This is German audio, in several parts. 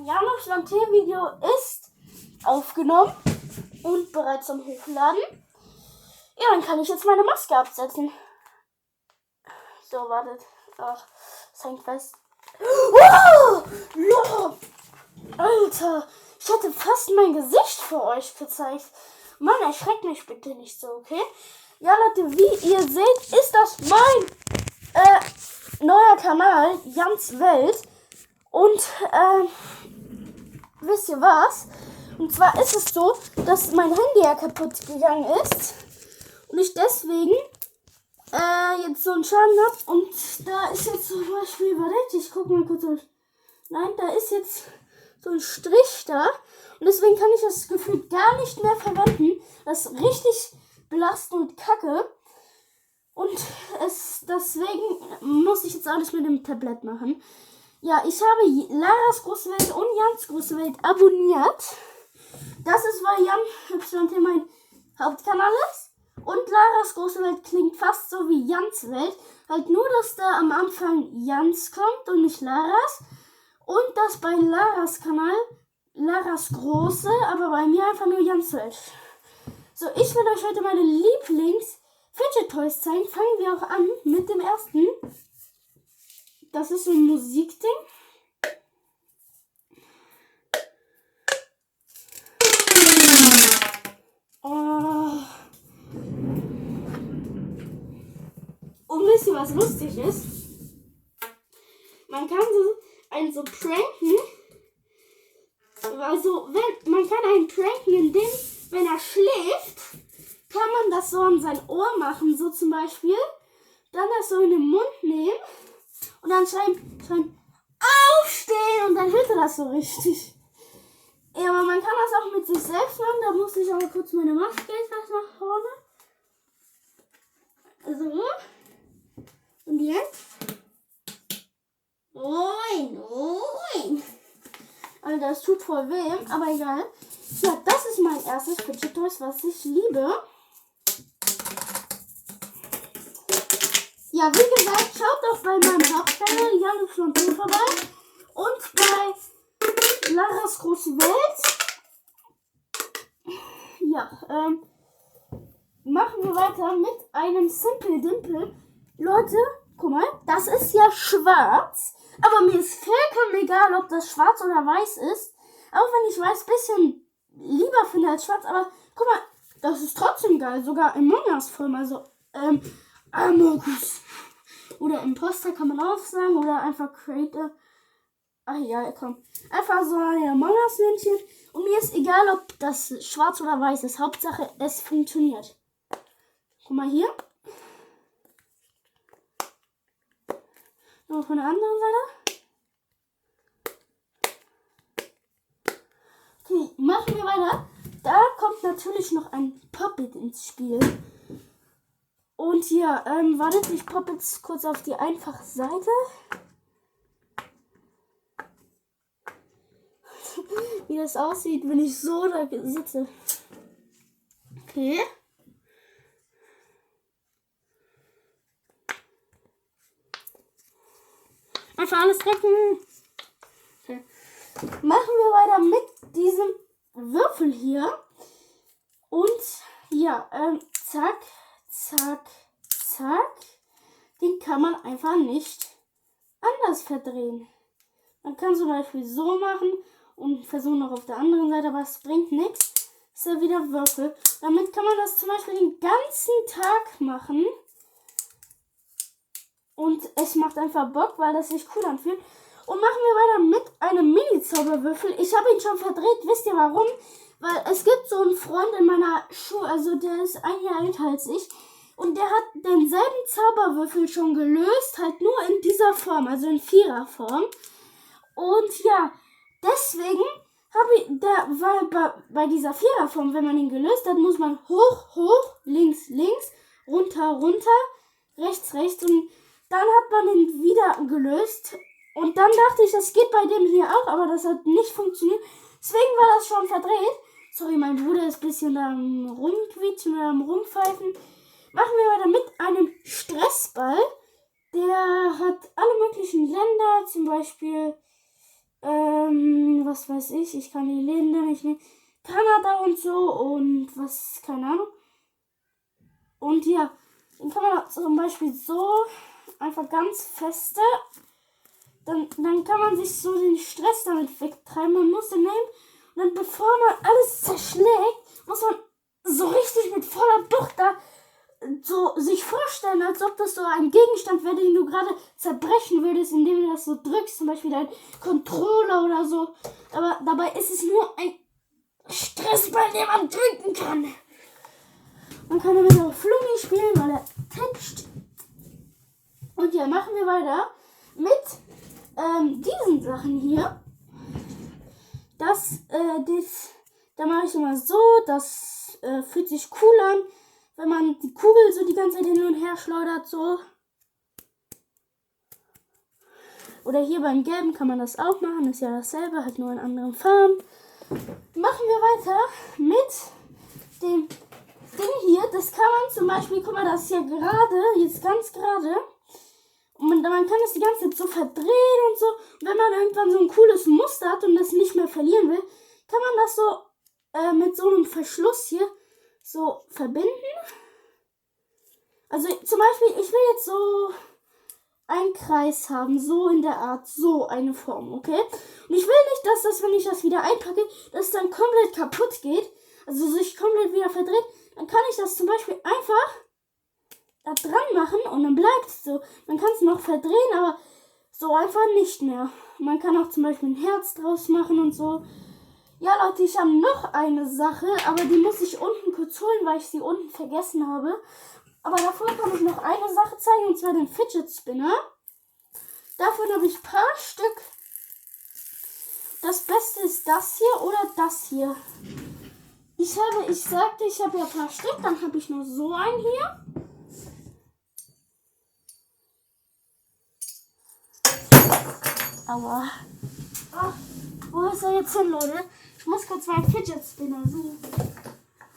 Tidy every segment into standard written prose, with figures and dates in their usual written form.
Janus Lanté-Video ist aufgenommen und bereit zum Hochladen. Ja, dann kann ich jetzt meine Maske absetzen. So, wartet. Ach, es hängt fest. Oh, ja. Alter, ich hätte fast mein Gesicht für euch gezeigt. Mann, erschreckt mich bitte nicht so, okay? Ja, Leute, wie ihr seht, ist das mein neuer Kanal, Jans Welt. Und, wisst ihr was? Und zwar ist es so, dass mein Handy ja kaputt gegangen ist. Und ich deswegen jetzt so einen Schaden habe. Und da ist jetzt zum Beispiel, warte, ich guck mal kurz. Nein, da ist jetzt so ein Strich da. Und deswegen kann ich das Gefühl gar nicht mehr verwenden. Das ist richtig belastend und kacke. Und deswegen muss ich jetzt alles mit dem Tablet machen. Ja, ich habe Laras große Welt und Jans große Welt abonniert. Das ist, weil Jan YT mein Hauptkanal ist. Und Laras große Welt klingt fast so wie Jans Welt. Halt nur, dass da am Anfang Jans kommt und nicht Laras. Und dass bei Laras Kanal Laras große, aber bei mir einfach nur Jans Welt. So, ich will euch heute meine Lieblings-Fidget-Toys zeigen. Fangen wir auch an mit dem ersten. Das ist so ein Musikding. Oh. Und wisst ihr, was lustig ist? Man kann einen so pranken. Also, man kann einen pranken, indem, wenn er schläft, kann man das so an sein Ohr machen, so zum Beispiel. Dann das so in den Mund nehmen und dann schreien, aufstehen, und dann hört er das so richtig. Ja, aber man kann das auch mit sich selbst machen. Da muss ich aber kurz meine Maske etwas nach vorne. So. Und jetzt? Oin. Also das tut voll weh, aber egal. Ja, das ist mein erstes Fidget Toys, was ich liebe. Ja, wie gesagt, schaut auch bei meinem Hauptkanal Janus Lanté vorbei und bei Laras große Welt. Ja, machen wir weiter mit einem Simple Dimple. Leute, guck mal, das ist ja schwarz, aber mir ist vollkommen egal, ob das schwarz oder weiß ist. Auch wenn ich weiß ein bisschen lieber finde als schwarz, aber guck mal, das ist trotzdem geil, sogar in Among Us Form, also Among Us. Oder Imposter kann man auch sagen, oder einfach Creator. Ach ja, komm. Einfach so ein Among Us Männchen. Und mir ist egal, ob das schwarz oder weiß ist. Hauptsache, es funktioniert. Guck mal hier. Noch von der anderen Seite. Okay, machen wir weiter. Da kommt natürlich noch ein Puppet ins Spiel. Und ja, wartet, ich poppe jetzt kurz auf die einfache Seite. Wie das aussieht, wenn ich so da sitze. Okay. Einfach alles treffen. Okay. Machen wir weiter mit diesem Würfel hier. Und ja, zack. Den kann man einfach nicht anders verdrehen. Man kann zum Beispiel so machen und versuchen noch auf der anderen Seite, aber es bringt nichts. Ist ja wieder Würfel. Damit kann man das zum Beispiel den ganzen Tag machen. Und es macht einfach Bock, weil das sich cool anfühlt. Und machen wir weiter mit einem Mini-Zauberwürfel. Ich habe ihn schon verdreht. Wisst ihr warum? Weil es gibt so einen Freund in meiner Schule, also der ist ein Jahr älter als ich. Und der hat denselben Zauberwürfel schon gelöst, halt nur in dieser Form, also in Viererform. Und ja, deswegen habe ich, weil bei dieser Viererform, wenn man ihn gelöst hat, muss man hoch, links, runter, rechts. Und dann hat man ihn wieder gelöst. Und dann dachte ich, das geht bei dem hier auch, aber das hat nicht funktioniert. Deswegen war das schon verdreht. Sorry, mein Bruder ist ein bisschen am Rumquietschen oder am Rumpfeifen. Machen wir weiter mit einem Stressball. Der hat alle möglichen Länder, zum Beispiel, was weiß ich. Ich kann die Läden nämlich nicht. Kanada und so und was, keine Ahnung. Und ja, dann kann man zum Beispiel so einfach ganz feste. Dann kann man sich so den Stress damit wegtreiben. Man muss den nehmen und dann, bevor man alles zerschlägt, muss man so richtig mit voller Wucht da so sich vorstellen, als ob das so ein Gegenstand wäre, den du gerade zerbrechen würdest, indem du das so drückst, zum Beispiel dein Controller oder so. Aber dabei ist es nur ein Stressball, den man drücken kann. Man kann damit auch Flummi spielen, weil er tätscht. Und ja, machen wir weiter mit diesen Sachen hier. Da mache ich immer so, das fühlt sich cool an, wenn man die Kugel so die ganze Zeit hin und her schleudert, so. Oder hier beim Gelben kann man das auch machen, ist ja dasselbe, halt nur in anderen Farben. Machen wir weiter mit dem Ding hier. Das kann man zum Beispiel, guck mal, das ist ja gerade, jetzt ganz gerade. Und man kann das die ganze Zeit so verdrehen und so. Und wenn man irgendwann so ein cooles Muster hat und das nicht mehr verlieren will, kann man das so mit so einem Verschluss hier so verbinden. Also zum Beispiel, ich will jetzt so einen Kreis haben, so in der Art, so eine Form, okay? Und ich will nicht, dass das, wenn ich das wieder einpacke, dass es dann komplett kaputt geht, also sich komplett wieder verdreht. Dann kann ich das zum Beispiel einfach da dran machen und dann bleibt es so. Man kann es noch verdrehen, aber so einfach nicht mehr. Man kann auch zum Beispiel ein Herz draus machen und so. Ja, Leute, ich habe noch eine Sache, aber die muss ich unten kurz holen, weil ich sie unten vergessen habe. Aber davor kann ich noch eine Sache zeigen, und zwar den Fidget Spinner. Davon habe ich ein paar Stück. Das Beste ist das hier oder das hier. Ich sagte, ich habe ja ein paar Stück, dann habe ich nur so einen hier. Aua. Ach, wo ist er jetzt hin, Leute? Ich muss kurz meinen Fidget Spinner suchen.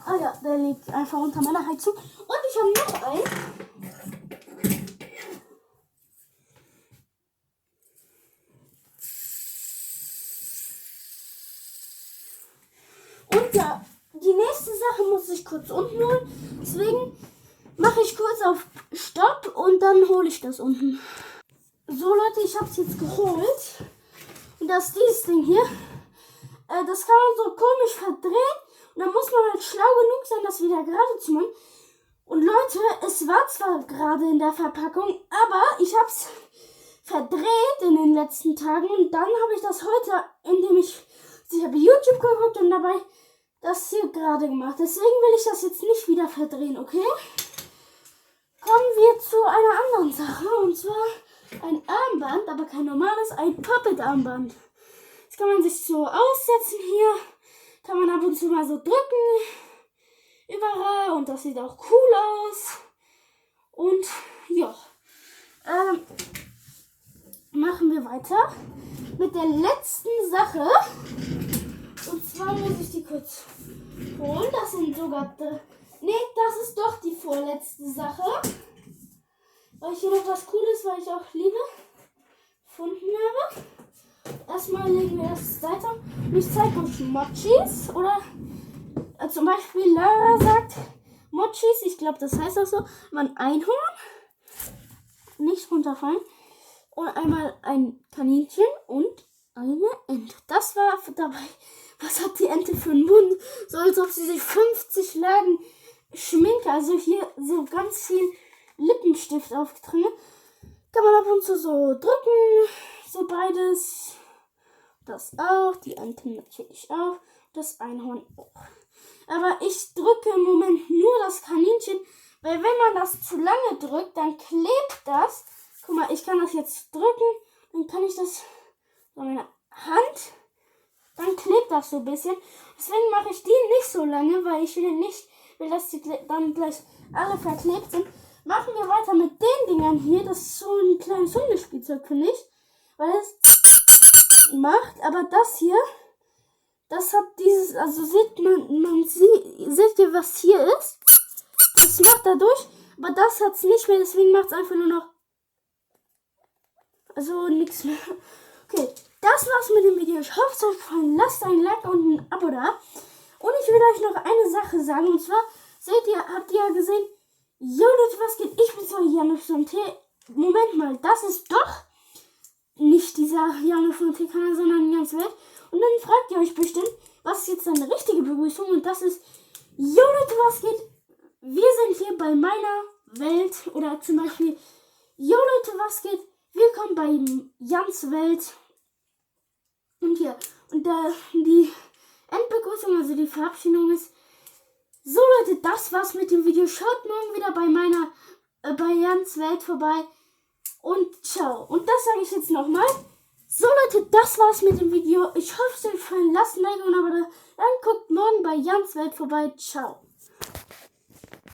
Ah ja, der liegt einfach unter meiner Heizung. Und ich habe noch einen. Und ja, die nächste Sache muss ich kurz unten holen. Deswegen mache ich kurz auf Stopp und dann hole ich das unten. So Leute, ich habe es jetzt geholt. Und das ist dieses Ding hier. Das kann man so komisch verdrehen. Und dann muss man halt schlau genug sein, das wieder gerade zu machen. Und Leute, es war zwar gerade in der Verpackung, aber ich habe es verdreht in den letzten Tagen. Und dann habe ich das heute, indem ich habe YouTube geguckt und dabei das hier gerade gemacht. Deswegen will ich das jetzt nicht wieder verdrehen, okay? Kommen wir zu einer anderen Sache. Und zwar ein Armband, aber kein normales, ein Puppet-Armband. Das kann man sich so aussetzen hier. Kann man ab und zu mal so drücken. Überall. Und das sieht auch cool aus. Und ja. Machen wir weiter mit der letzten Sache. Und zwar muss ich die kurz holen. Das sind sogar... das ist doch die vorletzte Sache. Weil ich hier noch was Cooles, weil ich auch Liebe gefunden habe. Erstmal legen wir das weiter. Und ich zeige euch Mochis. Oder zum Beispiel Lara sagt Mochis. Ich glaube, das heißt auch so. Ein Einhorn. Nicht runterfallen. Und einmal ein Kaninchen und eine Ente. Das war dabei. Was hat die Ente für einen Mund? So als ob sie sich 50 Lagen Schminke, also hier so ganz viel Lippenstift aufgetragen. Kann man ab und zu so drücken. So beides. Das auch. Die Ente natürlich auch. Das Einhorn auch. Aber ich drücke im Moment nur das Kaninchen, weil wenn man das zu lange drückt, dann klebt das. Guck mal, ich kann das jetzt drücken, dann kann ich das so meine Hand, dann klebt das so ein bisschen. Deswegen mache ich die nicht so lange, weil ich will, dass die dann gleich alle verklebt sind. Machen wir weiter mit den Dingern hier. Das ist so ein kleines Hundespielzeug, finde ich. Weil es macht, aber das hier, das hat dieses, also seht ihr, was hier ist? Das macht dadurch, aber das hat es nicht mehr, deswegen macht es einfach nur noch, also nichts mehr. Okay, das war's mit dem Video. Ich hoffe, es hat euch gefallen. Lasst ein Like und ein Abo da. Und ich will euch noch eine Sache sagen. Und zwar, habt ihr ja gesehen, jo Leute, was geht? Ich bin so Janus von T. Moment mal, das ist doch nicht dieser Janus von T-Kanal, sondern die ganze Welt. Und dann fragt ihr euch bestimmt, was ist jetzt eine richtige Begrüßung? Und das ist, jo Leute, was geht? Wir sind hier bei meiner Welt. Oder zum Beispiel, jo Leute, was geht? Willkommen bei Jans Welt. Und hier, und die Endbegrüßung, also die Verabschiedung ist, so Leute, das war's mit dem Video. Schaut morgen wieder bei Jans Welt vorbei. Und ciao. Und das sage ich jetzt nochmal. So Leute, das war's mit dem Video. Ich hoffe, es hat euch gefallen. Lasst ein Like und ein Abo da. Dann guckt morgen bei Jans Welt vorbei. Ciao.